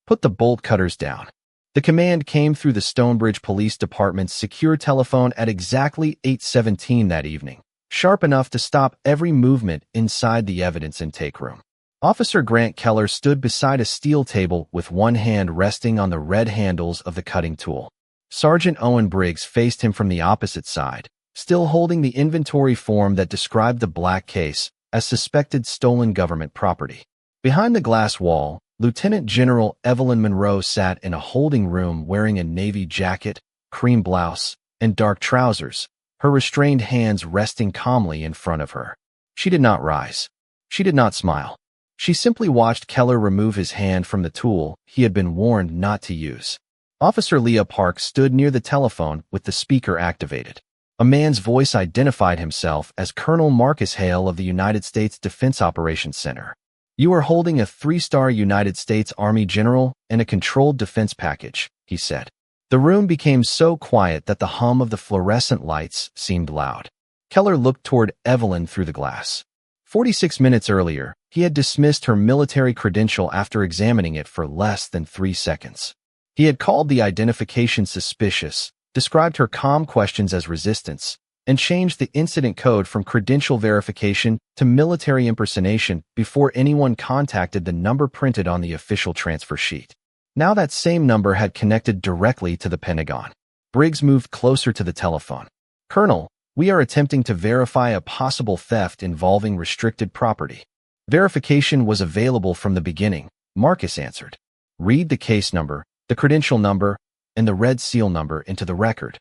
Put the bolt cutters down. The command came through the Stonebridge Police Department's secure telephone at exactly 8:17 that evening, sharp enough to stop every movement inside the evidence intake room. Officer Grant Keller stood beside a steel table with one hand resting on the red handles of the cutting tool. Sergeant Owen Briggs faced him from the opposite side, still holding the inventory form that described the black case as suspected stolen government property. Behind the glass wall, Lieutenant General Evelyn Monroe sat in a holding room wearing a navy jacket, cream blouse, and dark trousers, her restrained hands resting calmly in front of her. She did not rise. She did not smile. She simply watched Keller remove his hand from the tool he had been warned not to use. Officer Leah Park stood near the telephone with the speaker activated. A man's voice identified himself as Colonel Marcus Hale of the United States Defense Operations Center. "You are holding a 3-star United States Army general and a controlled defense package," he said. The room became so quiet that the hum of the fluorescent lights seemed loud. Keller looked toward Evelyn through the glass. 46 minutes earlier, he had dismissed her military credential after examining it for less than 3 seconds. He had called the identification suspicious, described her calm questions as resistance, and changed the incident code from credential verification to military impersonation before anyone contacted the number printed on the official transfer sheet. Now that same number had connected directly to the Pentagon. Briggs moved closer to the telephone. "Colonel, we are attempting to verify a possible theft involving restricted property." "Verification was available from the beginning," Marcus answered. "Read the case number, the credential number, and the red seal number into the record."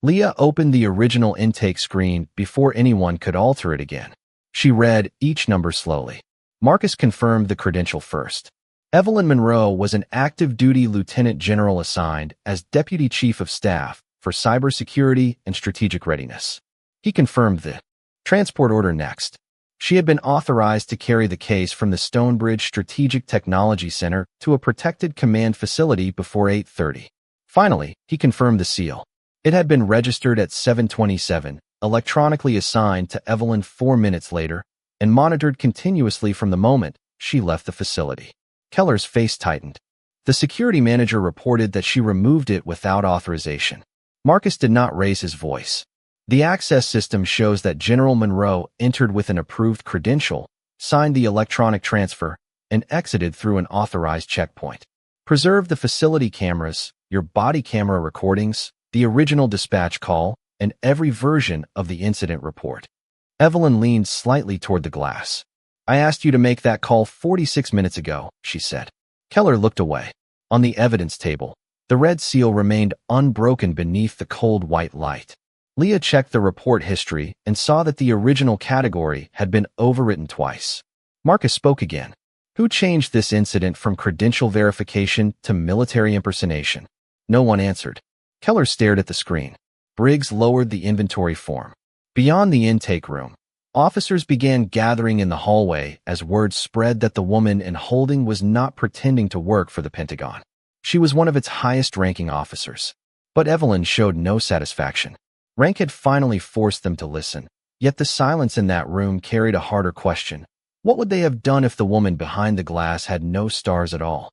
Leah opened the original intake screen before anyone could alter it again. She read each number slowly. Marcus confirmed the credential first. Evelyn Monroe was an active-duty lieutenant general assigned as Deputy Chief of Staff for Cybersecurity and Strategic Readiness. He confirmed the transport order next. She had been authorized to carry the case from the Stonebridge Strategic Technology Center to a protected command facility before 8:30. Finally, he confirmed the seal. It had been registered at 7:27, electronically assigned to Evelyn 4 minutes later, and monitored continuously from the moment she left the facility. Keller's face tightened. The security manager reported that she removed it without authorization. Marcus did not raise his voice. "The access system shows that General Monroe entered with an approved credential, signed the electronic transfer, and exited through an authorized checkpoint. Preserve the facility cameras, your body camera recordings, the original dispatch call, and every version of the incident report." Evelyn leaned slightly toward the glass. "I asked you to make that call 46 minutes ago," she said. Keller looked away. On the evidence table, the red seal remained unbroken beneath the cold white light. Leah checked the report history and saw that the original category had been overwritten twice. Marcus spoke again. "Who changed this incident from credential verification to military impersonation?" No one answered. Keller stared at the screen. Briggs lowered the inventory form. Beyond the intake room, officers began gathering in the hallway as word spread that the woman in holding was not pretending to work for the Pentagon. She was one of its highest-ranking officers. But Evelyn showed no satisfaction. Rank had finally forced them to listen, yet the silence in that room carried a harder question. What would they have done if the woman behind the glass had no stars at all?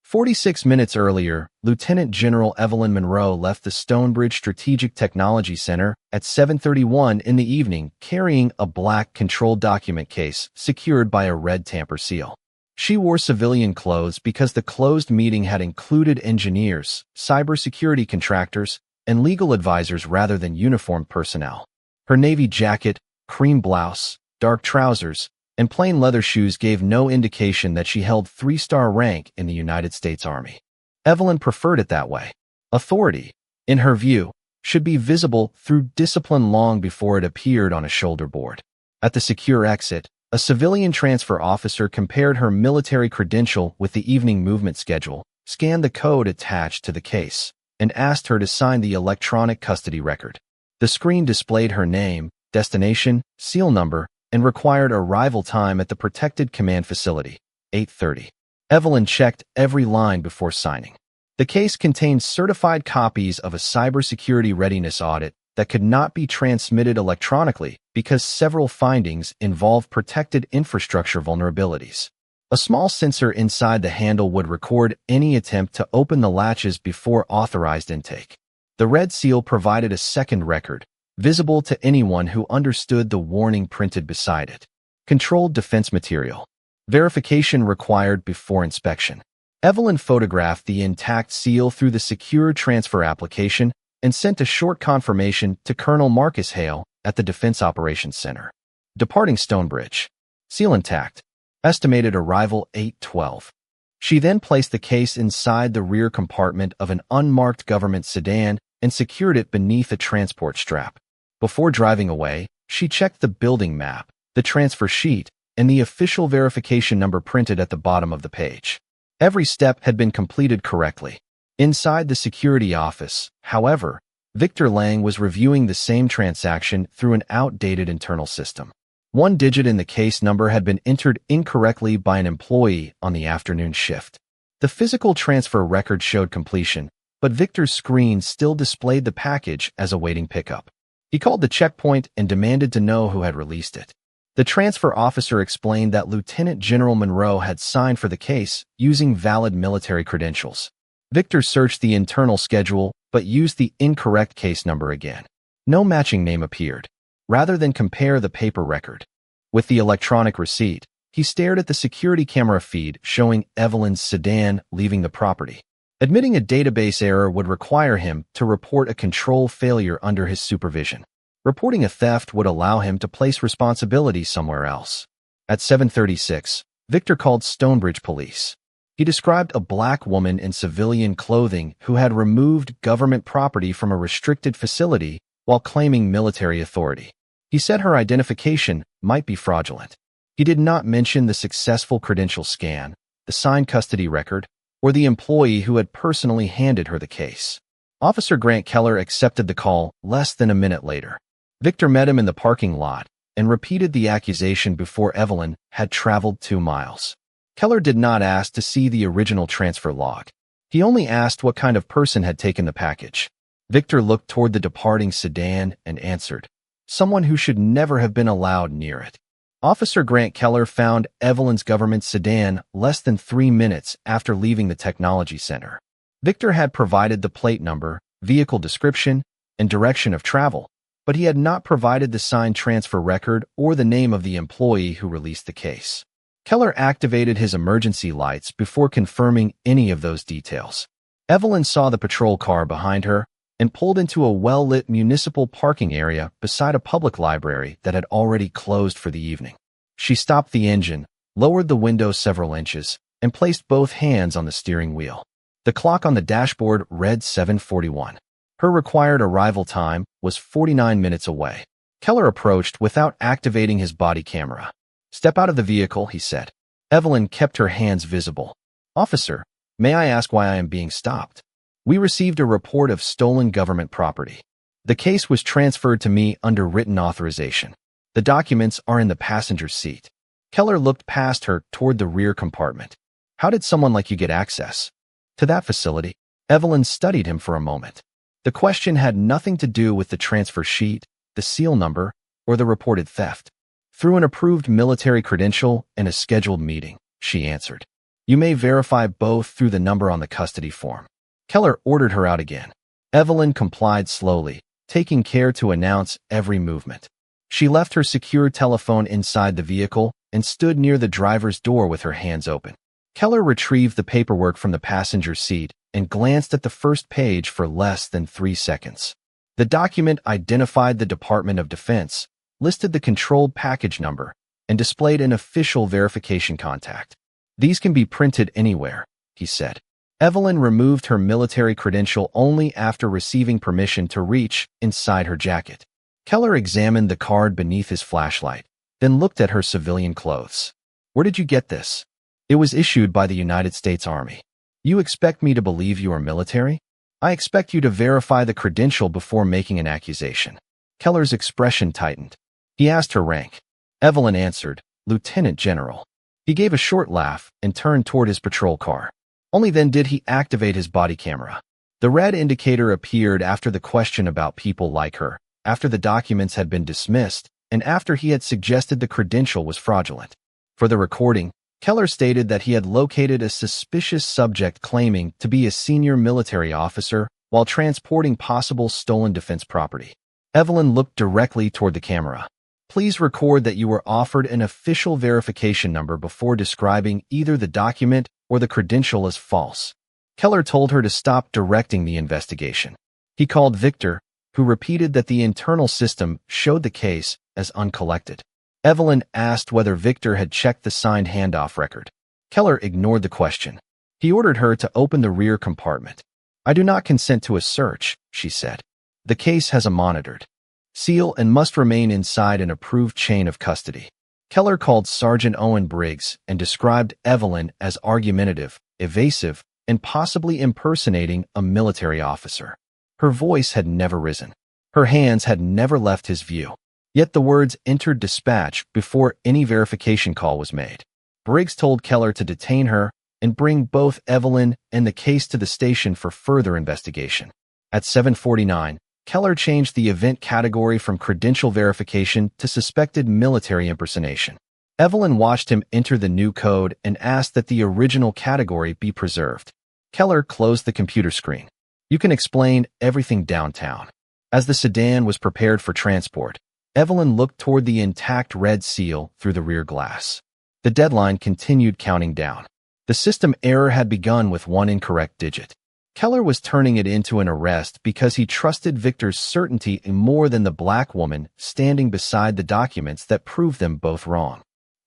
46 minutes earlier, Lieutenant General Evelyn Monroe left the Stonebridge Strategic Technology Center at 7:31 in the evening carrying a black controlled document case secured by a red tamper seal. She wore civilian clothes because the closed meeting had included engineers, cybersecurity contractors, and legal advisors rather than uniformed personnel. Her navy jacket, cream blouse, dark trousers, and plain leather shoes gave no indication that she held 3-star rank in the United States Army. Evelyn preferred it that way. Authority, in her view, should be visible through discipline long before it appeared on a shoulder board. At the secure exit, a civilian transfer officer compared her military credential with the evening movement schedule, scanned the code attached to the case, and asked her to sign the electronic custody record. The screen displayed her name, destination, seal number, and required arrival time at the protected command facility, 8:30. Evelyn checked every line before signing. The case contained certified copies of a cybersecurity readiness audit that could not be transmitted electronically because several findings involved protected infrastructure vulnerabilities. A small sensor inside the handle would record any attempt to open the latches before authorized intake. The red seal provided a second record, visible to anyone who understood the warning printed beside it. Controlled defense material. Verification required before inspection. Evelyn photographed the intact seal through the secure transfer application and sent a short confirmation to Colonel Marcus Hale at the Defense Operations Center. Departing Stonebridge. Seal intact. Estimated arrival 8:12. She then placed the case inside the rear compartment of an unmarked government sedan and secured it beneath a transport strap. Before driving away, she checked the building map, the transfer sheet, and the official verification number printed at the bottom of the page. Every step had been completed correctly. Inside the security office, however, Victor Lang was reviewing the same transaction through an outdated internal system. One digit in the case number had been entered incorrectly by an employee on the afternoon shift. The physical transfer record showed completion, but Victor's screen still displayed the package as awaiting pickup. He called the checkpoint and demanded to know who had released it. The transfer officer explained that Lieutenant General Monroe had signed for the case using valid military credentials. Victor searched the internal schedule but used the incorrect case number again. No matching name appeared. Rather than compare the paper record with the electronic receipt, he stared at the security camera feed showing Evelyn's sedan leaving the property. Admitting a database error would require him to report a control failure under his supervision. Reporting a theft would allow him to place responsibility somewhere else. At 7:36, Victor called Stonebridge Police. He described a black woman in civilian clothing who had removed government property from a restricted facility while claiming military authority. He said her identification might be fraudulent. He did not mention the successful credential scan, the signed custody record, or the employee who had personally handed her the case. Officer Grant Keller accepted the call less than a minute later. Victor met him in the parking lot and repeated the accusation before Evelyn had traveled 2 miles. Keller did not ask to see the original transfer log. He only asked what kind of person had taken the package. Victor looked toward the departing sedan and answered, "Someone who should never have been allowed near it." Officer Grant Keller found Evelyn's government sedan less than 3 minutes after leaving the technology center. Victor had provided the plate number, vehicle description, and direction of travel, but he had not provided the signed transfer record or the name of the employee who released the case. Keller activated his emergency lights before confirming any of those details. Evelyn saw the patrol car behind her and pulled into a well-lit municipal parking area beside a public library that had already closed for the evening. She stopped the engine, lowered the window several inches, and placed both hands on the steering wheel. The clock on the dashboard read 7:41. Her required arrival time was 49 minutes away. Keller approached without activating his body camera. "Step out of the vehicle," he said. Evelyn kept her hands visible. "Officer, may I ask why I am being stopped? We received a report of stolen government property. The case was transferred to me under written authorization. The documents are in the passenger's seat." Keller looked past her toward the rear compartment. "How did someone like you get access to that facility?" Evelyn studied him for a moment. The question had nothing to do with the transfer sheet, the seal number, or the reported theft. "Through an approved military credential and a scheduled meeting," she answered. "You may verify both through the number on the custody form." Keller ordered her out again. Evelyn complied slowly, taking care to announce every movement. She left her secure telephone inside the vehicle and stood near the driver's door with her hands open. Keller retrieved the paperwork from the passenger seat and glanced at the first page for less than 3 seconds. The document identified the Department of Defense, listed the controlled package number, and displayed an official verification contact. "These can be printed anywhere," he said. Evelyn removed her military credential only after receiving permission to reach inside her jacket. Keller examined the card beneath his flashlight, then looked at her civilian clothes. "Where did you get this?" "It was issued by the United States Army." "You expect me to believe you are military?" "I expect you to verify the credential before making an accusation." Keller's expression tightened. He asked her rank. Evelyn answered, "Lieutenant General." He gave a short laugh and turned toward his patrol car. Only then did he activate his body camera. The red indicator appeared after the question about people like her, after the documents had been dismissed, and after he had suggested the credential was fraudulent. For the recording, Keller stated that he had located a suspicious subject claiming to be a senior military officer while transporting possible stolen defense property. Evelyn looked directly toward the camera. Please record that you were offered an official verification number before describing either the document or the credential as false. Keller told her to stop directing the investigation. He called Victor, who repeated that the internal system showed the case as uncollected. Evelyn asked whether Victor had checked the signed handoff record. Keller ignored the question. He ordered her to open the rear compartment. I do not consent to a search, she said. The case has a monitored seal and must remain inside an approved chain of custody. Keller called Sergeant Owen Briggs and described Evelyn as argumentative, evasive, and possibly impersonating a military officer. Her voice had never risen. Her hands had never left his view. Yet the words entered dispatch before any verification call was made. Briggs told Keller to detain her and bring both Evelyn and the case to the station for further investigation. At 7:49, Keller changed the event category from credential verification to suspected military impersonation. Evelyn watched him enter the new code and asked that the original category be preserved. Keller closed the computer screen. You can explain everything downtown. As the sedan was prepared for transport, Evelyn looked toward the intact red seal through the rear glass. The deadline continued counting down. The system error had begun with one incorrect digit. Keller was turning it into an arrest because he trusted Victor's certainty more than the black woman standing beside the documents that proved them both wrong.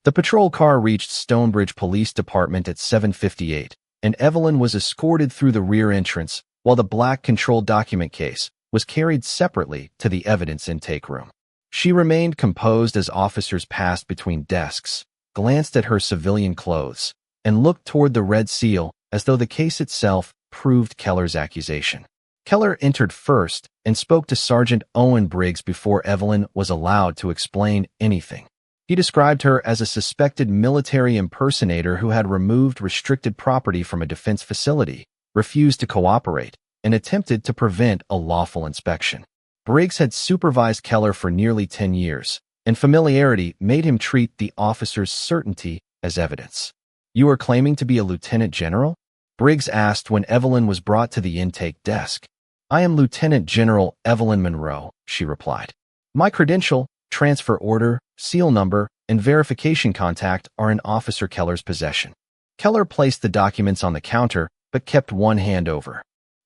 The patrol car reached Stonebridge Police Department at 7:58, and Evelyn was escorted through the rear entrance while the black controlled document case was carried separately to the evidence intake room. She remained composed as officers passed between desks, glanced at her civilian clothes, and looked toward the red seal as though the case itself proved Keller's accusation. Keller entered first and spoke to Sergeant Owen Briggs before Evelyn was allowed to explain anything. He described her as a suspected military impersonator who had removed restricted property from a defense facility, refused to cooperate, and attempted to prevent a lawful inspection. Briggs had supervised Keller for nearly 10 years, and familiarity made him treat the officer's certainty as evidence. You are claiming to be a lieutenant general? Briggs asked when Evelyn was brought to the intake desk. I am Lieutenant General Evelyn Monroe, she replied. My credential, transfer order, seal number, and verification contact are in Officer Keller's possession. Keller placed the documents on the counter, but kept one hand over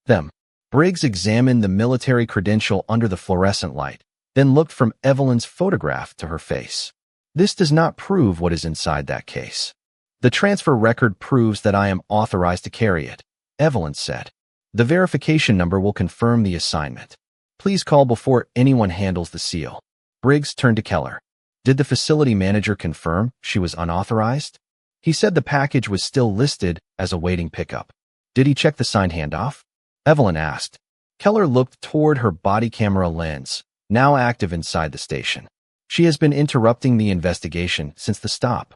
them. Briggs examined the military credential under the fluorescent light, then looked from Evelyn's photograph to her face. This does not prove what is inside that case. The transfer record proves that I am authorized to carry it, Evelyn said. The verification number will confirm the assignment. Please call before anyone handles the seal. Briggs turned to Keller. Did the facility manager confirm she was unauthorized? He said the package was still listed as awaiting pickup. Did he check the signed handoff? Evelyn asked. Keller looked toward her body camera lens, now active inside the station. She has been interrupting the investigation since the stop.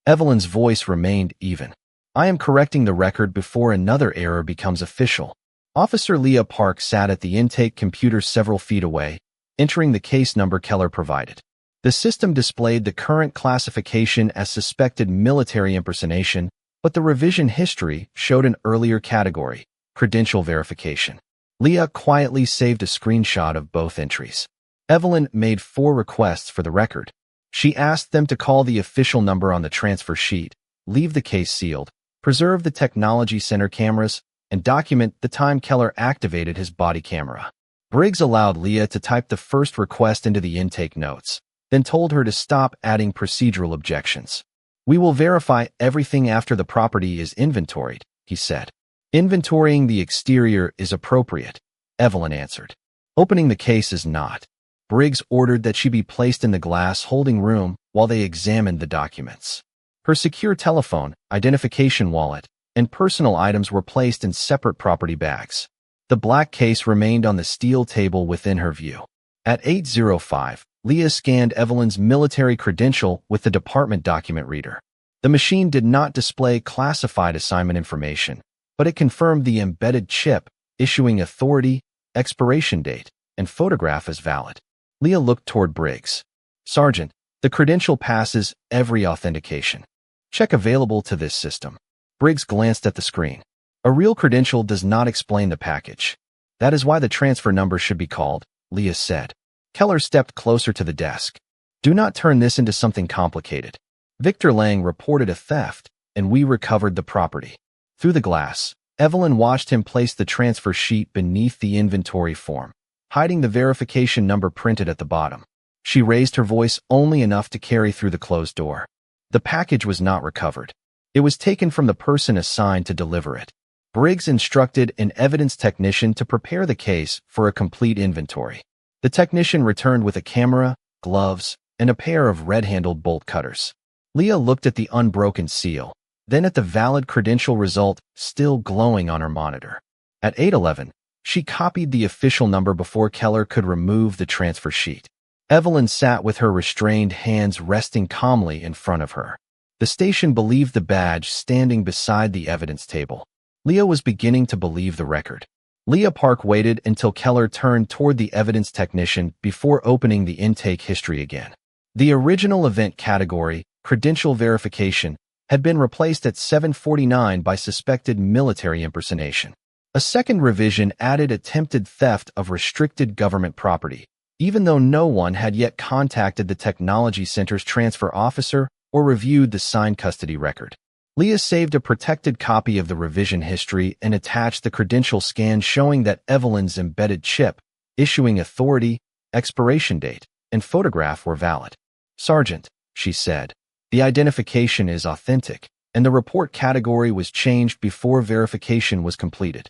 Evelyn's voice remained even. I am correcting the record before another error becomes official. Officer Leah Park sat at the intake computer several feet away, entering the case number Keller provided. The system displayed the current classification as suspected military impersonation, but the revision history showed an earlier category, credential verification. Leah quietly saved a screenshot of both entries. Evelyn made 4 requests for the record. She asked them to call the official number on the transfer sheet, leave the case sealed, preserve the technology center cameras, and document the time Keller activated his body camera. Briggs allowed Leah to type the first request into the intake notes, then told her to stop adding procedural objections. We will verify everything after the property is inventoried, he said. Inventorying the exterior is appropriate, Evelyn answered. Opening the case is not. Briggs ordered that she be placed in the glass holding room while they examined the documents. Her secure telephone, identification wallet, and personal items were placed in separate property bags. The black case remained on the steel table within her view. At 8:05, Leah scanned Evelyn's military credential with the department document reader. The machine did not display classified assignment information, but it confirmed the embedded chip, issuing authority, expiration date, and photograph as valid. Leah looked toward Briggs. Sergeant, the credential passes every authentication. Check available to this system. Briggs glanced at the screen. A real credential does not explain the package. That is why the transfer number should be called, Leah said. Keller stepped closer to the desk. Do not turn this into something complicated. Victor Lang reported a theft, and we recovered the property. Through the glass, Evelyn watched him place the transfer sheet beneath the inventory form, hiding the verification number printed at the bottom. She raised her voice only enough to carry through the closed door. The package was not recovered. It was taken from the person assigned to deliver it. Briggs instructed an evidence technician to prepare the case for a complete inventory. The technician returned with a camera, gloves, and a pair of red-handled bolt cutters. Leah looked at the unbroken seal, then at the valid credential result still glowing on her monitor. At 8:11, she copied the official number before Keller could remove the transfer sheet. Evelyn sat with her restrained hands resting calmly in front of her. The station believed the badge standing beside the evidence table. Leah was beginning to believe the record. Leah Park waited until Keller turned toward the evidence technician before opening the intake history again. The original event category, credential verification, had been replaced at 7:49 by suspected military impersonation. A second revision added attempted theft of restricted government property, even though no one had yet contacted the Technology Center's transfer officer or reviewed the signed custody record. Leah saved a protected copy of the revision history and attached the credential scan showing that Evelyn's embedded chip, issuing authority, expiration date, and photograph were valid. "Sergeant," she said, "the identification is authentic, and the report category was changed before verification was completed."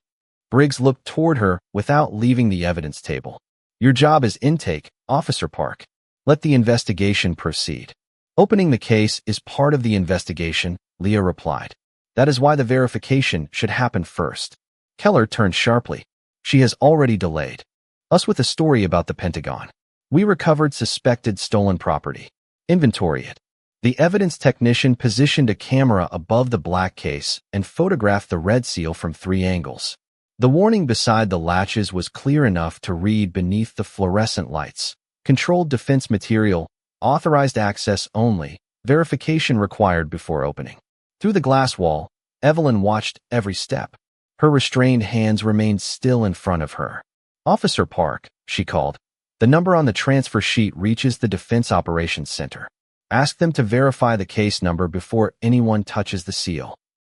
Briggs looked toward her without leaving the evidence table. "Your job is intake, Officer Park. Let the investigation proceed." "Opening the case is part of the investigation," Leah replied. "That is why the verification should happen first." Keller turned sharply. "She has already delayed us with a story about the Pentagon. We recovered suspected stolen property. Inventory it." The evidence technician positioned a camera above the black case and photographed the red seal from 3 angles. The warning beside the latches was clear enough to read beneath the fluorescent lights. Controlled defense material, authorized access only, verification required before opening. Through the glass wall, Evelyn watched every step. Her restrained hands remained still in front of her. "Officer Park," she called. "The number on the transfer sheet reaches the Defense Operations Center. Ask them to verify the case number before anyone touches the seal."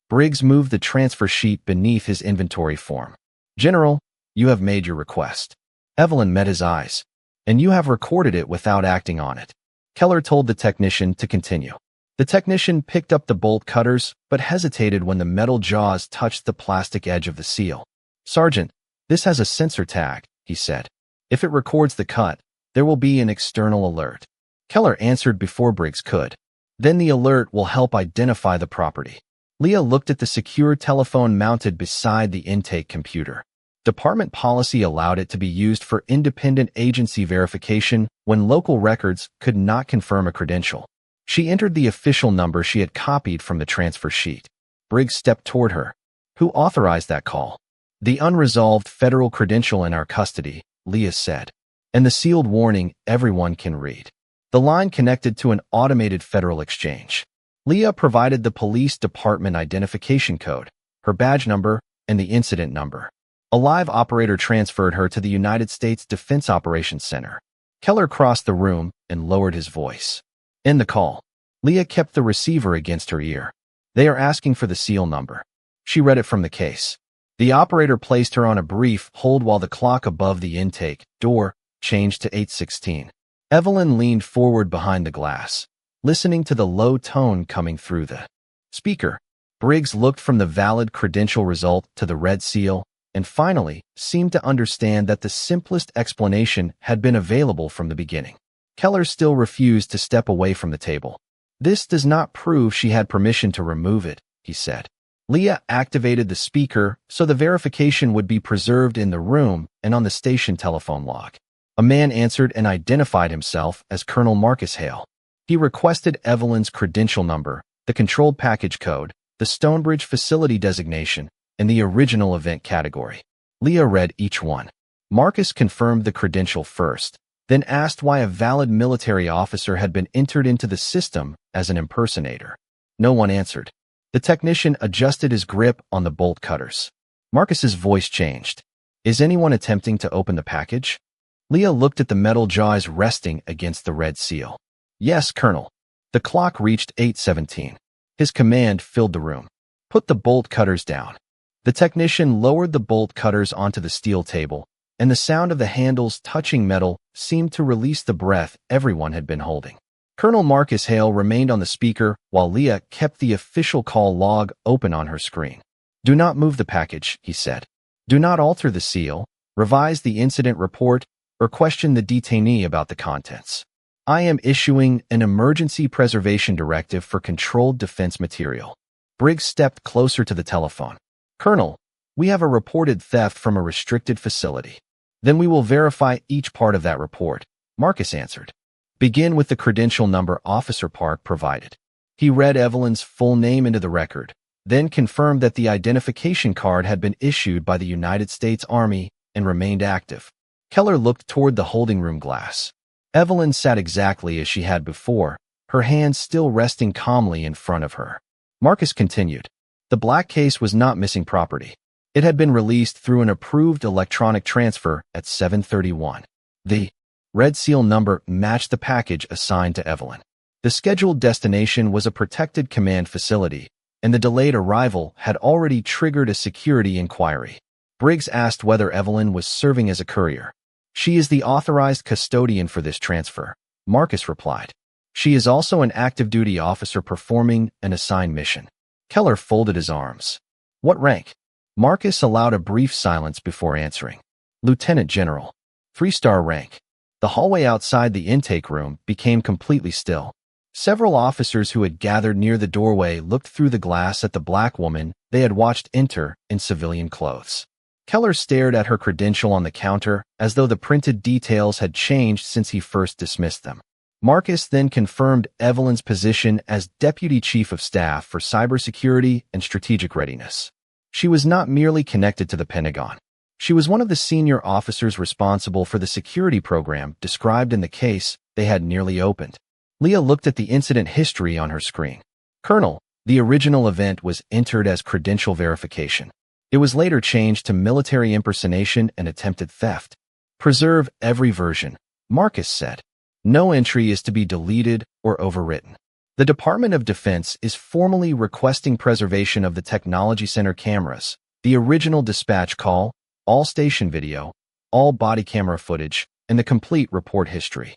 Briggs moved the transfer sheet beneath his inventory form. "General, you have made your request." Evelyn met his eyes. "And you have recorded it without acting on it." Keller told the technician to continue. The technician picked up the bolt cutters, but hesitated when the metal jaws touched the plastic edge of the seal. "Sergeant, this has a sensor tag," he said. "If it records the cut, there will be an external alert." Keller answered before Briggs could. "Then the alert will help identify the property." Leah looked at the secure telephone mounted beside the intake computer. Department policy allowed it to be used for independent agency verification when local records could not confirm a credential. She entered the official number she had copied from the transfer sheet. Briggs stepped toward her. "Who authorized that call?" "The unresolved federal credential in our custody," Leah said. "And the sealed warning everyone can read." The line connected to an automated federal exchange. Leah provided the police department identification code, her badge number, and the incident number. A live operator transferred her to the United States Defense Operations Center. Keller crossed the room and lowered his voice. "End the call." Leah kept the receiver against her ear. "They are asking for the seal number." She read it from the case. The operator placed her on a brief hold while the clock above the intake door changed to 8:16. Evelyn leaned forward behind the glass, listening to the low tone coming through the speaker. Briggs looked from the valid credential result to the red seal, and finally seemed to understand that the simplest explanation had been available from the beginning. Keller still refused to step away from the table. "This does not prove she had permission to remove it," he said. Leah activated the speaker so the verification would be preserved in the room and on the station telephone log. A man answered and identified himself as Colonel Marcus Hale. He requested Evelyn's credential number, the controlled package code, the Stonebridge facility designation, and the original event category. Leah read each one. Marcus confirmed the credential first, then asked why a valid military officer had been entered into the system as an impersonator. No one answered. The technician adjusted his grip on the bolt cutters. Marcus's voice changed. Is anyone attempting to open the package? Leah looked at the metal jaws resting against the red seal. Yes, Colonel. The clock reached 8:17. His command filled the room. Put the bolt cutters down. The technician lowered the bolt cutters onto the steel table, and the sound of the handles touching metal seemed to release the breath everyone had been holding. Colonel Marcus Hale remained on the speaker while Leah kept the official call log open on her screen. Do not move the package, he said. Do not alter the seal, revise the incident report, or question the detainee about the contents. I am issuing an emergency preservation directive for controlled defense material. Briggs stepped closer to the telephone. Colonel, we have a reported theft from a restricted facility. Then we will verify each part of that report, Marcus answered. Begin with the credential number Officer Park provided. He read Evelyn's full name into the record, then confirmed that the identification card had been issued by the United States Army and remained active. Keller looked toward the holding room glass. Evelyn sat exactly as she had before, her hands still resting calmly in front of her. Marcus continued. The black case was not missing property. It had been released through an approved electronic transfer at 7:31. The red seal number matched the package assigned to Evelyn. The scheduled destination was a protected command facility, and the delayed arrival had already triggered a security inquiry. Briggs asked whether Evelyn was serving as a courier. She is the authorized custodian for this transfer, Marcus replied. She is also an active duty officer performing an assigned mission. Keller folded his arms. What rank? Marcus allowed a brief silence before answering. Lieutenant General. 3-star rank. The hallway outside the intake room became completely still. Several officers who had gathered near the doorway looked through the glass at the black woman they had watched enter in civilian clothes. Keller stared at her credential on the counter as though the printed details had changed since he first dismissed them. Marcus then confirmed Evelyn's position as Deputy Chief of Staff for Cybersecurity and Strategic Readiness. She was not merely connected to the Pentagon. She was one of the senior officers responsible for the security program described in the case they had nearly opened. Leah looked at the incident history on her screen. Colonel, the original event was entered as credential verification. It was later changed to military impersonation and attempted theft. Preserve every version, Marcus said. No entry is to be deleted or overwritten. The Department of Defense is formally requesting preservation of the Technology Center cameras, the original dispatch call, all station video, all body camera footage, and the complete report history.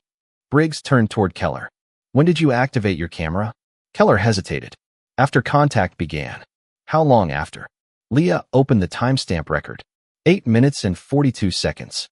Briggs turned toward Keller. When did you activate your camera? Keller hesitated. After contact began. How long after? Leah opened the timestamp record. 8 minutes and 42 seconds.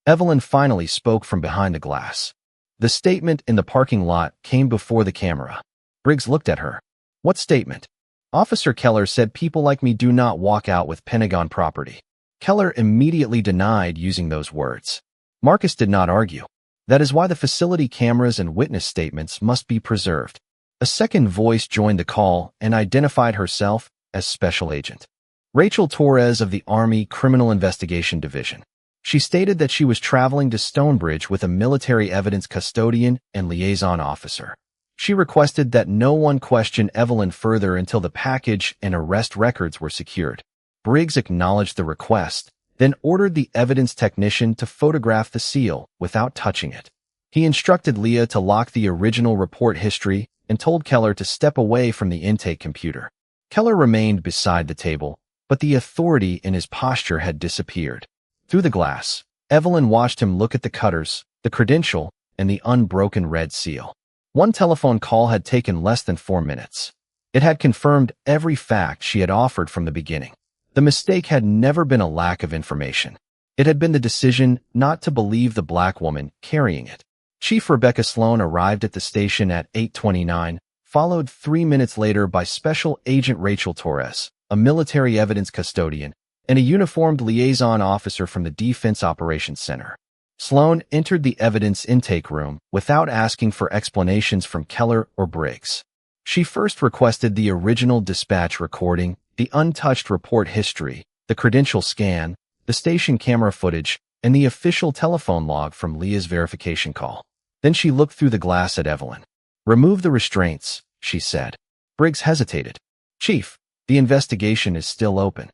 Evelyn finally spoke from behind the glass. The statement in the parking lot came before the camera. Briggs looked at her. What statement? Officer Keller said people like me do not walk out with Pentagon property. Keller immediately denied using those words. Marcus did not argue. That is why the facility cameras and witness statements must be preserved. A second voice joined the call and identified herself as Special Agent Rachel Torres of the Army Criminal Investigation Division. She stated that she was traveling to Stonebridge with a military evidence custodian and liaison officer. She requested that no one question Evelyn further until the package and arrest records were secured. Briggs acknowledged the request, then ordered the evidence technician to photograph the seal without touching it. He instructed Leah to lock the original report history and told Keller to step away from the intake computer. Keller remained beside the table, but the authority in his posture had disappeared. Through the glass, Evelyn watched him look at the cutters, the credential, and the unbroken red seal. One telephone call had taken less than 4 minutes. It had confirmed every fact she had offered from the beginning. The mistake had never been a lack of information. It had been the decision not to believe the black woman carrying it. Chief Rebecca Sloan arrived at the station at 8:29, followed 3 minutes later by Special Agent Rachel Torres, a military evidence custodian, and a uniformed liaison officer from the Defense Operations Center. Sloan entered the evidence intake room without asking for explanations from Keller or Briggs. She first requested the original dispatch recording, the untouched report history, the credential scan, the station camera footage, and the official telephone log from Leah's verification call. Then she looked through the glass at Evelyn. Remove the restraints, she said. Briggs hesitated. "Chief, the investigation is still open.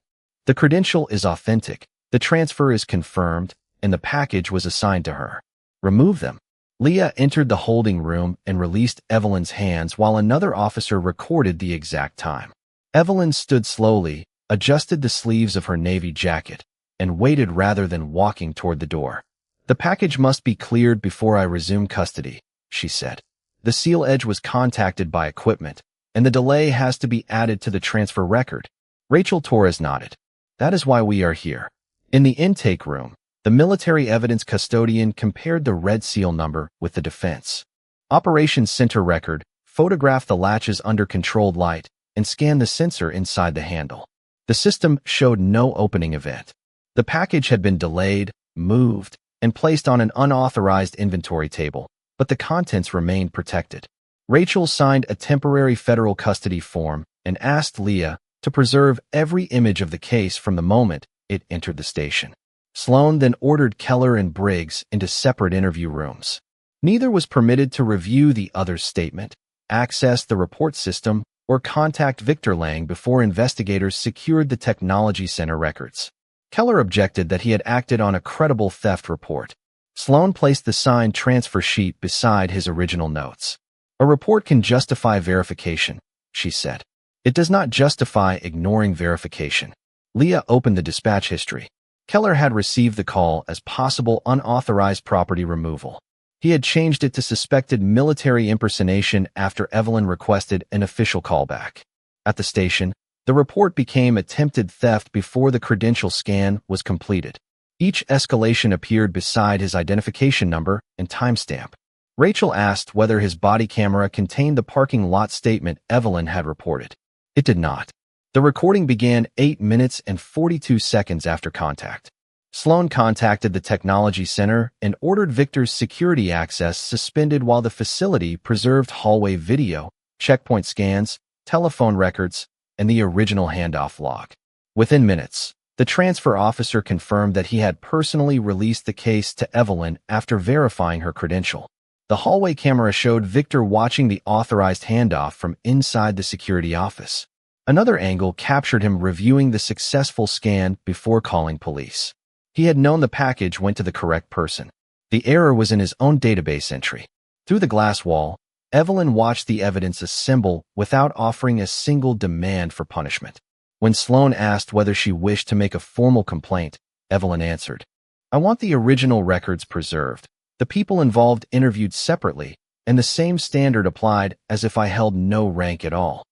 The credential is authentic, the transfer is confirmed, and the package was assigned to her. Remove them." Leah entered the holding room and released Evelyn's hands while another officer recorded the exact time. Evelyn stood slowly, adjusted the sleeves of her navy jacket, and waited rather than walking toward the door. "The package must be cleared before I resume custody," she said. "The seal edge was contacted by equipment, and the delay has to be added to the transfer record." Rachel Torres nodded. "That is why we are here." In the intake room, the military evidence custodian compared the red seal number with the defense operations center record, photographed the latches under controlled light, and scanned the sensor inside the handle. The system showed no opening event. The package had been delayed, moved, and placed on an unauthorized inventory table, but the contents remained protected. Rachel signed a temporary federal custody form and asked Leah to preserve every image of the case from the moment it entered the station. Sloan then ordered Keller and Briggs into separate interview rooms. Neither was permitted to review the other's statement, access the report system, or contact Victor Lang before investigators secured the technology center records. Keller objected that he had acted on a credible theft report. Sloan placed the signed transfer sheet beside his original notes. "A report can justify verification," she said. "It does not justify ignoring verification." Leah opened the dispatch history. Keller had received the call as possible unauthorized property removal. He had changed it to suspected military impersonation after Evelyn requested an official callback. At the station, the report became attempted theft before the credential scan was completed. Each escalation appeared beside his identification number and timestamp. Rachel asked whether his body camera contained the parking lot statement Evelyn had reported. It did not. The recording began 8 minutes and 42 seconds after contact. Sloan contacted the technology center and ordered Victor's security access suspended while the facility preserved hallway video, checkpoint scans, telephone records, and the original handoff log. Within minutes, the transfer officer confirmed that he had personally released the case to Evelyn after verifying her credential. The hallway camera showed Victor watching the authorized handoff from inside the security office. Another angle captured him reviewing the successful scan before calling police. He had known the package went to the correct person. The error was in his own database entry. Through the glass wall, Evelyn watched the evidence assemble without offering a single demand for punishment. When Sloan asked whether she wished to make a formal complaint, Evelyn answered, "I want the original records preserved, the people involved interviewed separately, and the same standard applied as if I held no rank at all."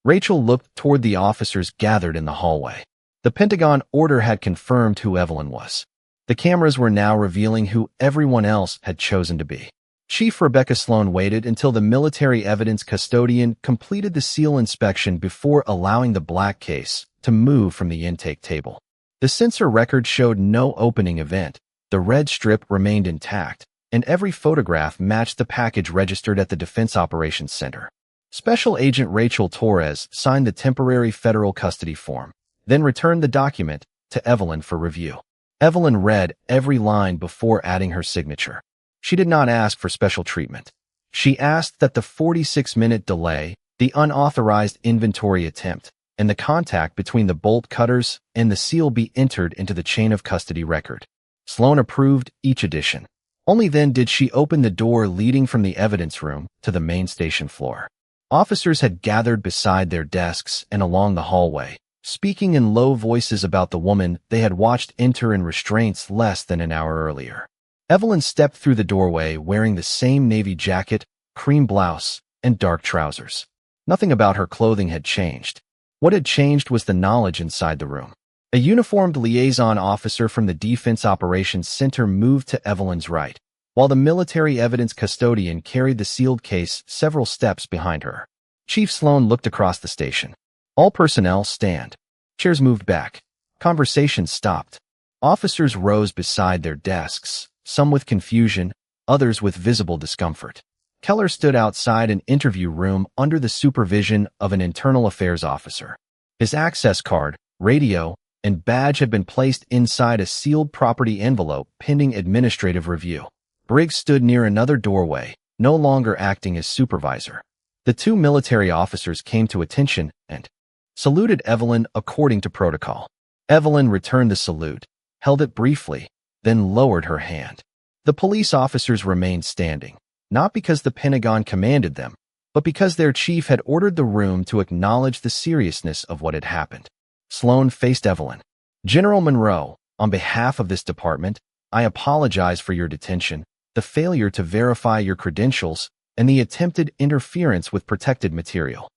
Rachel looked toward the officers gathered in the hallway. The Pentagon order had confirmed who Evelyn was. The cameras were now revealing who everyone else had chosen to be. Chief Rebecca Sloan waited until the military evidence custodian completed the seal inspection before allowing the black case to move from the intake table. The sensor record showed no opening event, the red strip remained intact, and every photograph matched the package registered at the Defense Operations Center. Special Agent Rachel Torres signed the temporary federal custody form, then returned the document to Evelyn for review. Evelyn read every line before adding her signature. She did not ask for special treatment. She asked that the 46-minute delay, the unauthorized inventory attempt, and the contact between the bolt cutters and the seal be entered into the chain of custody record. Sloan approved each addition. Only then did she open the door leading from the evidence room to the main station floor. Officers had gathered beside their desks and along the hallway, speaking in low voices about the woman they had watched enter in restraints less than an hour earlier. Evelyn stepped through the doorway wearing the same navy jacket, cream blouse, and dark trousers. Nothing about her clothing had changed. What had changed was the knowledge inside the room. A uniformed liaison officer from the Defense Operations Center moved to Evelyn's right, while the military evidence custodian carried the sealed case several steps behind her. Chief Sloan looked across the station. All personnel stand. Chairs moved back. Conversation stopped. Officers rose beside their desks, some with confusion, others with visible discomfort. Keller stood outside an interview room under the supervision of an internal affairs officer. His access card, radio, and badge had been placed inside a sealed property envelope pending administrative review. Briggs stood near another doorway, no longer acting as supervisor. The two military officers came to attention and saluted Evelyn according to protocol. Evelyn returned the salute, held it briefly, then lowered her hand. The police officers remained standing, not because the Pentagon commanded them, but because their chief had ordered the room to acknowledge the seriousness of what had happened. Sloan faced Evelyn. "General Monroe, on behalf of this department, I apologize for your detention, the failure to verify your credentials, and the attempted interference with protected material."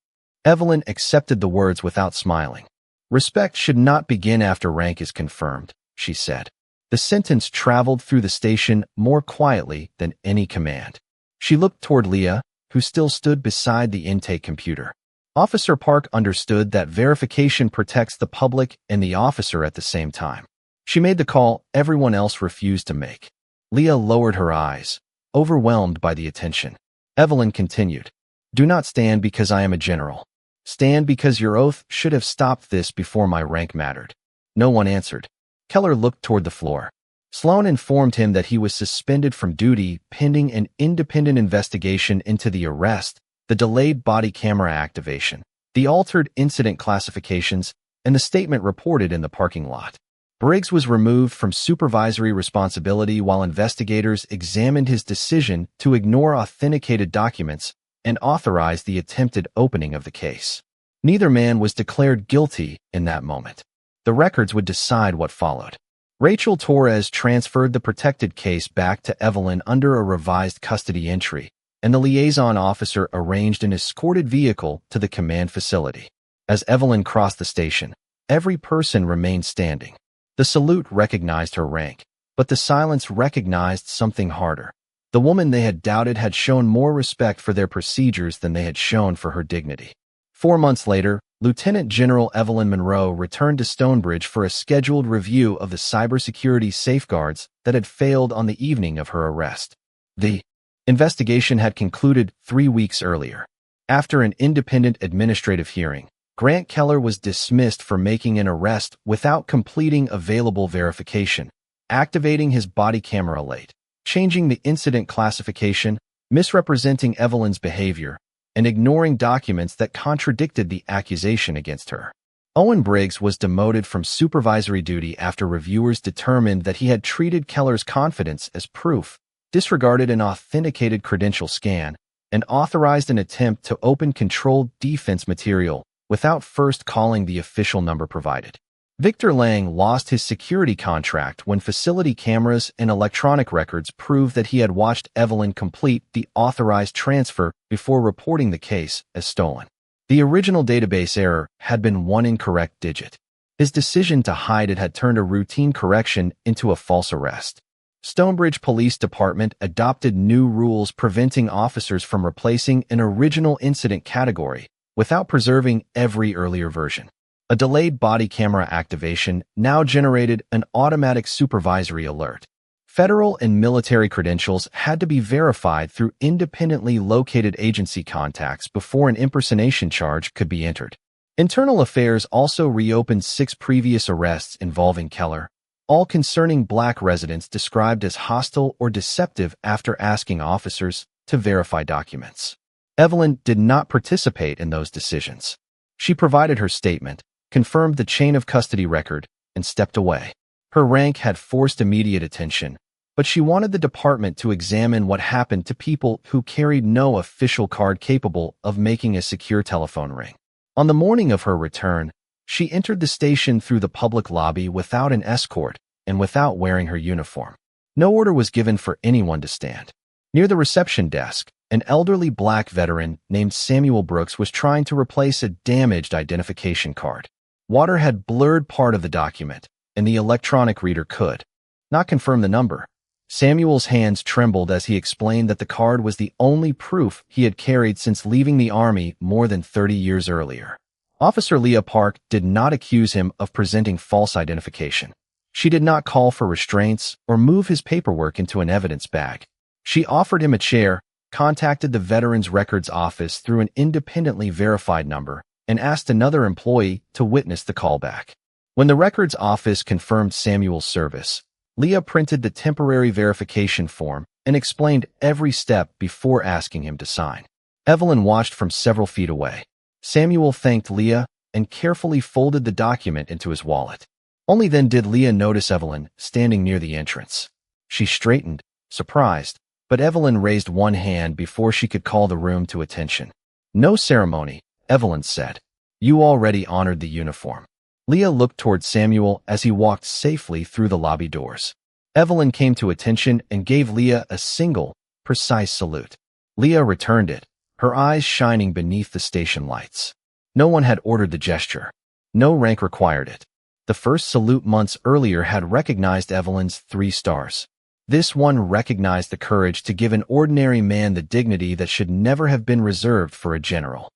Evelyn accepted the words without smiling. "Respect should not begin after rank is confirmed," she said. The sentence traveled through the station more quietly than any command. She looked toward Leah, who still stood beside the intake computer. Officer Park understood that verification protects the public and the officer at the same time. She made the call everyone else refused to make. Leah lowered her eyes, overwhelmed by the attention. Evelyn continued, "Do not stand because I am a general. Stand because your oath should have stopped this before my rank mattered." No one answered. Keller looked toward the floor. Sloan informed him that he was suspended from duty pending an independent investigation into the arrest, the delayed body camera activation, the altered incident classifications, and the statement reported in the parking lot. Briggs was removed from supervisory responsibility while investigators examined his decision to ignore authenticated documents and authorize the attempted opening of the case. Neither man was declared guilty in that moment. The records would decide what followed. Rachel Torres transferred the protected case back to Evelyn under a revised custody entry, and the liaison officer arranged an escorted vehicle to the command facility. As Evelyn crossed the station, every person remained standing. The salute recognized her rank, but the silence recognized something harder. The woman they had doubted had shown more respect for their procedures than they had shown for her dignity. 4 months later, Lieutenant General Evelyn Monroe returned to Stonebridge for a scheduled review of the cybersecurity safeguards that had failed on the evening of her arrest. The investigation had concluded 3 weeks earlier. After an independent administrative hearing, Grant Keller was dismissed for making an arrest without completing available verification, activating his body camera late, changing the incident classification, misrepresenting Evelyn's behavior, and ignoring documents that contradicted the accusation against her. Owen Briggs was demoted from supervisory duty after reviewers determined that he had treated Keller's confidence as proof, disregarded an authenticated credential scan, and authorized an attempt to open controlled defense material without first calling the official number provided. Victor Lang lost his security contract when facility cameras and electronic records proved that he had watched Evelyn complete the authorized transfer before reporting the case as stolen. The original database error had been one incorrect digit. His decision to hide it had turned a routine correction into a false arrest. Stonebridge Police Department adopted new rules preventing officers from replacing an original incident category without preserving every earlier version. A delayed body camera activation now generated an automatic supervisory alert. Federal and military credentials had to be verified through independently located agency contacts before an impersonation charge could be entered. Internal Affairs also reopened 6 previous arrests involving Keller, all concerning Black residents described as hostile or deceptive after asking officers to verify documents. Evelyn did not participate in those decisions. She provided her statement, confirmed the chain of custody record, and stepped away. Her rank had forced immediate attention, but she wanted the department to examine what happened to people who carried no official card capable of making a secure telephone ring. On the morning of her return, she entered the station through the public lobby without an escort and without wearing her uniform. No order was given for anyone to stand. Near the reception desk, an elderly Black veteran named Samuel Brooks was trying to replace a damaged identification card. Water had blurred part of the document, and the electronic reader could not confirm the number. Samuel's hands trembled as he explained that the card was the only proof he had carried since leaving the Army more than 30 years earlier. Officer Leah Park did not accuse him of presenting false identification. She did not call for restraints or move his paperwork into an evidence bag. She offered him a chair, contacted the Veterans Records Office through an independently verified number, and asked another employee to witness the callback. When the records office confirmed Samuel's service, Leah printed the temporary verification form and explained every step before asking him to sign. Evelyn watched from several feet away. Samuel thanked Leah and carefully folded the document into his wallet. Only then did Leah notice Evelyn standing near the entrance. She straightened, surprised, but Evelyn raised one hand before she could call the room to attention. "No ceremony," Evelyn said. "You already honored the uniform." Leah looked toward Samuel as he walked safely through the lobby doors. Evelyn came to attention and gave Leah a single, precise salute. Leah returned it, her eyes shining beneath the station lights. No one had ordered the gesture. No rank required it. The first salute months earlier had recognized Evelyn's 3 stars. This one recognized the courage to give an ordinary man the dignity that should never have been reserved for a general.